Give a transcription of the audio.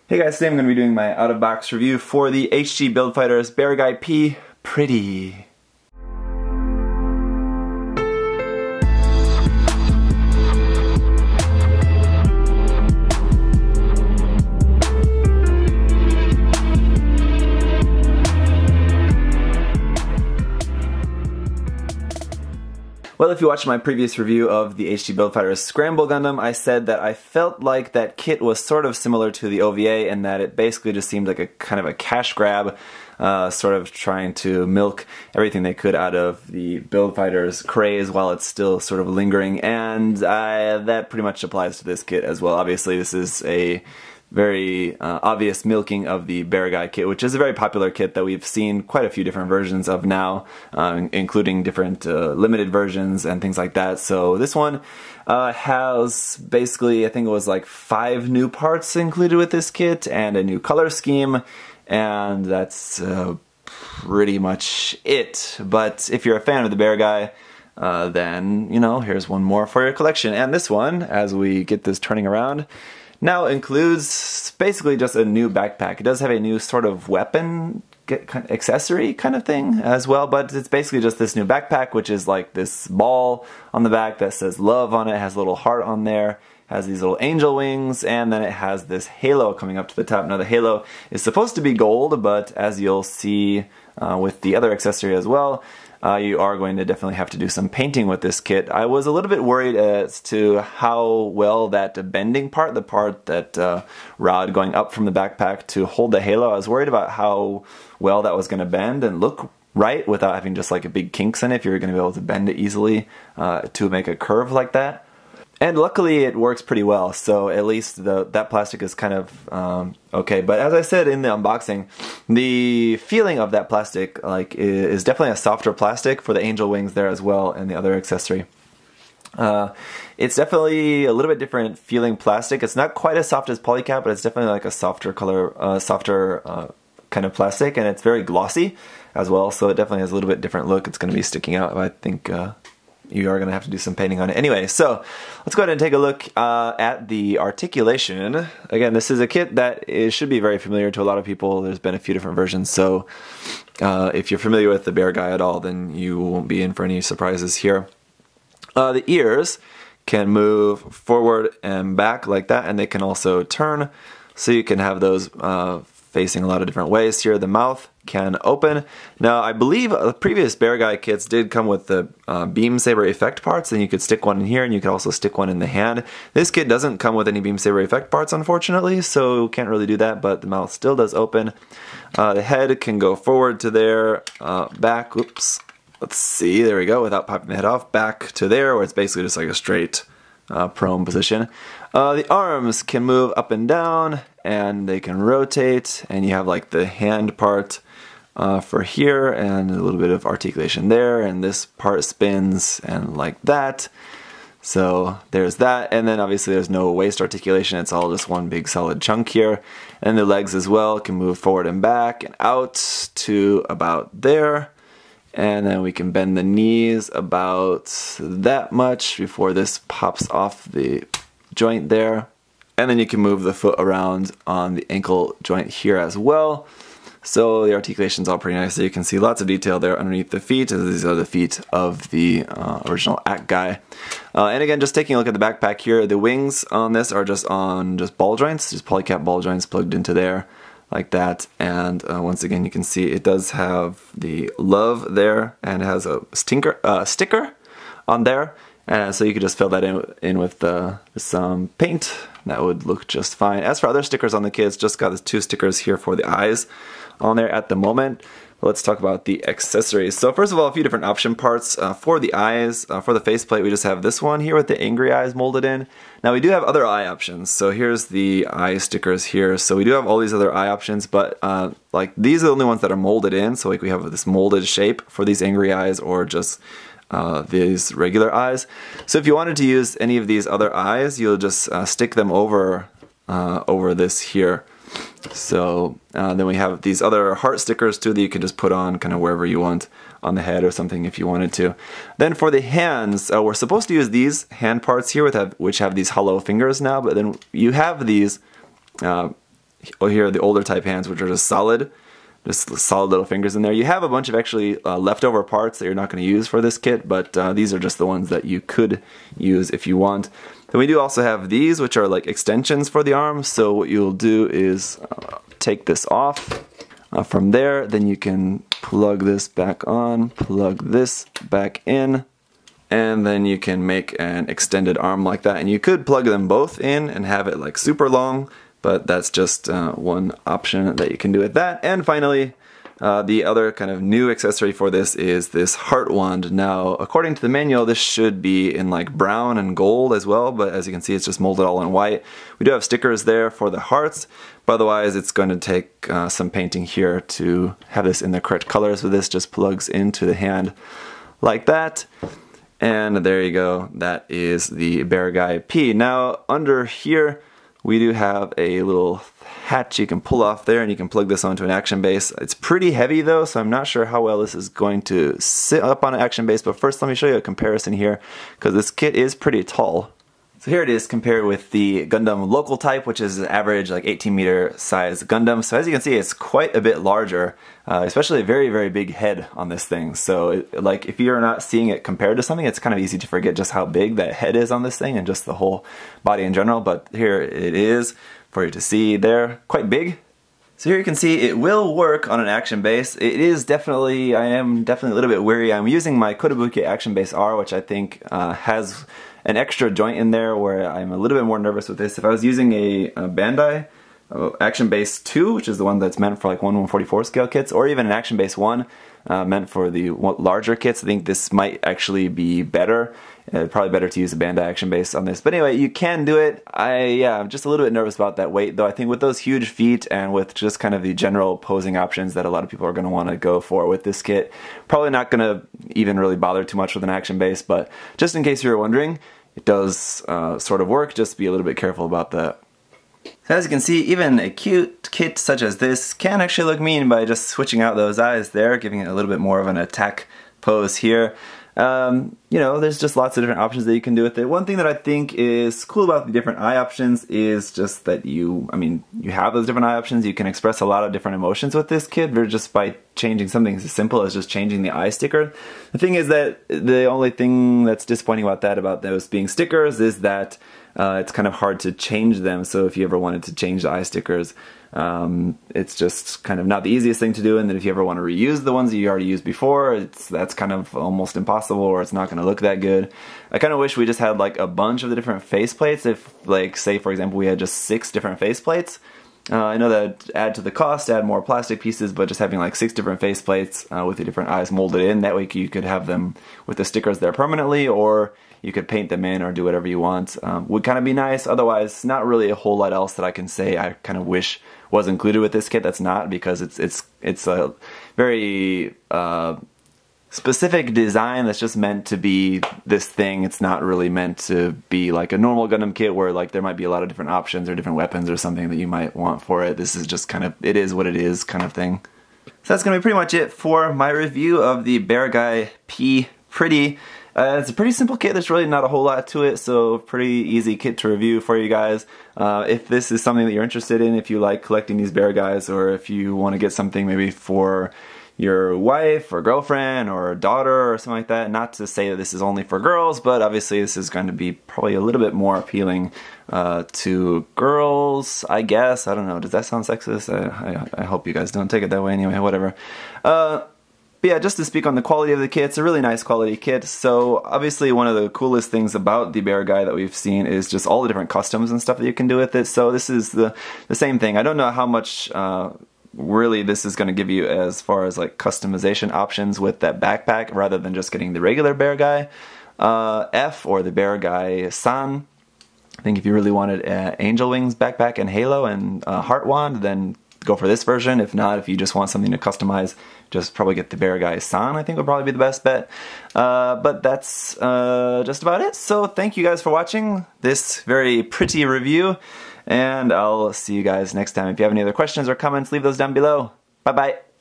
Hey guys, today I'm going to be doing my out-of-box review for the HG Build Fighters Beargguy P Pretty. Well, if you watched my previous review of the HG Build Fighters Scramble Gundam, I said that I felt like that kit was sort of similar to the OVA and that it basically just seemed like a kind of a cash grab, sort of trying to milk everything they could out of the Build Fighters craze while it's still sort of lingering, and that pretty much applies to this kit as well. Obviously, this is a very obvious milking of the Beargguy kit, which is a very popular kit that we've seen quite a few different versions of now, including different limited versions and things like that. So this one has basically, I think it was like 5 new parts included with this kit and a new color scheme, and that's pretty much it. But if you're a fan of the Beargguy, then, you know, here's one more for your collection. And this one, as we get this turning around, now includes basically just a new backpack. It does have a new sort of weapon accessory kind of thing as well, but it's basically just this new backpack, which is like this ball on the back that says love on it, has a little heart on there, has these little angel wings, and then it has this halo coming up to the top. Now the halo is supposed to be gold, but as you'll see with the other accessory as well, you are going to definitely have to do some painting with this kit. I was a little bit worried as to how well that bending part, the part that rod going up from the backpack to hold the halo, I was worried about how well that was going to bend and look right without having just like a big kinks in it, if you're going to be able to bend it easily to make a curve like that. And luckily it works pretty well, so at least that plastic is kind of okay. But as I said in the unboxing, the feeling of that plastic is definitely a softer plastic for the angel wings there as well and the other accessory. It's definitely a little bit different feeling plastic. It's not quite as soft as polycap, but it's definitely like a softer color, softer kind of plastic, and it's very glossy as well, so it definitely has a little bit different look. It's going to be sticking out, I think. You are going to have to do some painting on it. Anyway, so let's go ahead and take a look at the articulation. Again, this is a kit that should be very familiar to a lot of people. There's been a few different versions, so if you're familiar with the Beargguy at all, then you won't be in for any surprises here. The ears can move forward and back like that, and they can also turn, so you can have those facing a lot of different ways here. The mouth can open. Now, I believe the previous Beargguy kits did come with the beam saber effect parts, and you could stick one in here, and you could also stick one in the hand. This kit doesn't come with any beam saber effect parts, unfortunately, so can't really do that, but the mouth still does open. The head can go forward to there, back, oops, let's see, there we go, without popping the head off, back to there, where it's basically just like a straight prone position. The arms can move up and down, and they can rotate, and you have like the hand part for here, and a little bit of articulation there, and this part spins and like that. So there's that, and then obviously there's no waist articulation, it's all just one big solid chunk here. And the legs as well can move forward and back and out to about there. And then we can bend the knees about that much before this pops off the joint there. And then you can move the foot around on the ankle joint here as well. So the articulation's all pretty nice. So you can see lots of detail there underneath the feet. These are the feet of the original Act guy. And again, just taking a look at the backpack here, the wings on this are just on ball joints, just polycap ball joints plugged into there like that. And once again, you can see it does have the love there, and it has a sticker on there. And so you could just fill that in with some paint. That would look just fine. As for other stickers on the kits, just got the 2 stickers here for the eyes on there at the moment. Let's talk about the accessories. So first of all, a few different option parts. For the eyes, for the faceplate, we just have this one here with the angry eyes molded in. Now we do have other eye options. So here's the eye stickers here. So we do have all these other eye options, but like these are the only ones that are molded in. So like we have this molded shape for these angry eyes, or just these regular eyes. So if you wanted to use any of these other eyes, you'll just stick them over this here. So then we have these other heart stickers too that you can just put on kind of wherever you want on the head or something if you wanted to. Then for the hands, we're supposed to use these hand parts here which have these hollow fingers now, but then you have these here are the older type hands, which are just solid little fingers in there. You have a bunch of actually leftover parts that you're not going to use for this kit, but these are just the ones that you could use if you want. Then we do also have these, which are like extensions for the arm. So what you'll do is take this off. From there, then you can plug this back on, plug this back in, and then you can make an extended arm like that. And you could plug them both in and have it like super long, but that's just one option that you can do with that. And finally, the other kind of new accessory for this is this heart wand. Now, according to the manual, this should be in like brown and gold as well, but as you can see, it's just molded all in white. We do have stickers there for the hearts, but otherwise it's going to take some painting here to have this in the correct colors. So this just plugs into the hand like that. And there you go, that is the Beargguy P. Now, under here, we do have a little hatch you can pull off there, and you can plug this onto an action base. It's pretty heavy though, so I'm not sure how well this is going to sit up on an action base, but first let me show you a comparison here, because this kit is pretty tall. So here it is compared with the Gundam local type, which is an average like 18-meter size Gundam. So as you can see, it's quite a bit larger, especially a very, very big head on this thing. So like if you're not seeing it compared to something, it's kind of easy to forget just how big that head is on this thing and just the whole body in general. But here it is for you to see there, quite big. So here you can see it will work on an action base. It is definitely, I am definitely a little bit weary. I'm using my Kotobuki Action Base R, which I think has an extra joint in there where I'm a little bit more nervous with this. If I was using a Bandai Action Base 2, which is the one that's meant for like 1/144 scale kits, or even an Action Base 1 meant for the larger kits, I think this might actually be better. Probably better to use a Bandai Action Base on this. But anyway, you can do it. I'm just a little bit nervous about that weight, though. I think with those huge feet and with just kind of the general posing options that a lot of people are going to want to go for with this kit, probably not going to even really bother too much with an action base. But just in case you were wondering, it does sort of work. Just be a little bit careful about that. So as you can see, even a cute kit such as this can actually look mean by just switching out those eyes there, giving it a little bit more of an attack pose here. You know, there's just lots of different options that you can do with it. One thing that I think is cool about the different eye options is just that you have those different eye options. You can express a lot of different emotions with this kit just by changing something as simple as just changing the eye sticker. The thing is that the only thing that's disappointing about those being stickers is that it's kind of hard to change them. So if you ever wanted to change the eye stickers, it's just kind of not the easiest thing to do, and then if you ever want to reuse the ones that you already used before, that's kind of almost impossible, or it's not going to look that good. I kind of wish we just had like a bunch of the different faceplates. If like, say for example, we had just 6 different faceplates. I know that add to the cost, add more plastic pieces, but just having like 6 different faceplates with the different eyes molded in, that way you could have them with the stickers there permanently, or you could paint them in or do whatever you want. Would kind of be nice. Otherwise, not really a whole lot else that I can say I kind of wish was included with this kit that's not, because it's a very specific design that's just meant to be this thing. It's not really meant to be like a normal Gundam kit where like there might be a lot of different options or different weapons or something that you might want for it. This is just kind of, it is what it is kind of thing. So that's going to be pretty much it for my review of the Beargguy P. It's a pretty simple kit. There's really not a whole lot to it, so pretty easy kit to review for you guys. If this is something that you're interested in, if you like collecting these Beargguys, or if you want to get something maybe for your wife or girlfriend or daughter or something like that, not to say that this is only for girls, but obviously this is going to be probably a little bit more appealing to girls, I guess. I don't know, does that sound sexist? I hope you guys don't take it that way anyway, whatever. But yeah, just to speak on the quality of the kit, it's a really nice quality kit. So obviously one of the coolest things about the Beargguy that we've seen is just all the different customs and stuff that you can do with it. So this is the same thing. I don't know how much really this is going to give you as far as like customization options with that backpack, rather than just getting the regular Beargguy F or the Beargguy San. I think if you really wanted Angel Wings backpack and Halo and Heart Wand, then go for this version. If not, if you just want something to customize, just probably get the Beargguy San, I think would probably be the best bet. But that's just about it. So thank you guys for watching this very pretty review, and I'll see you guys next time. If you have any other questions or comments, leave those down below. Bye bye.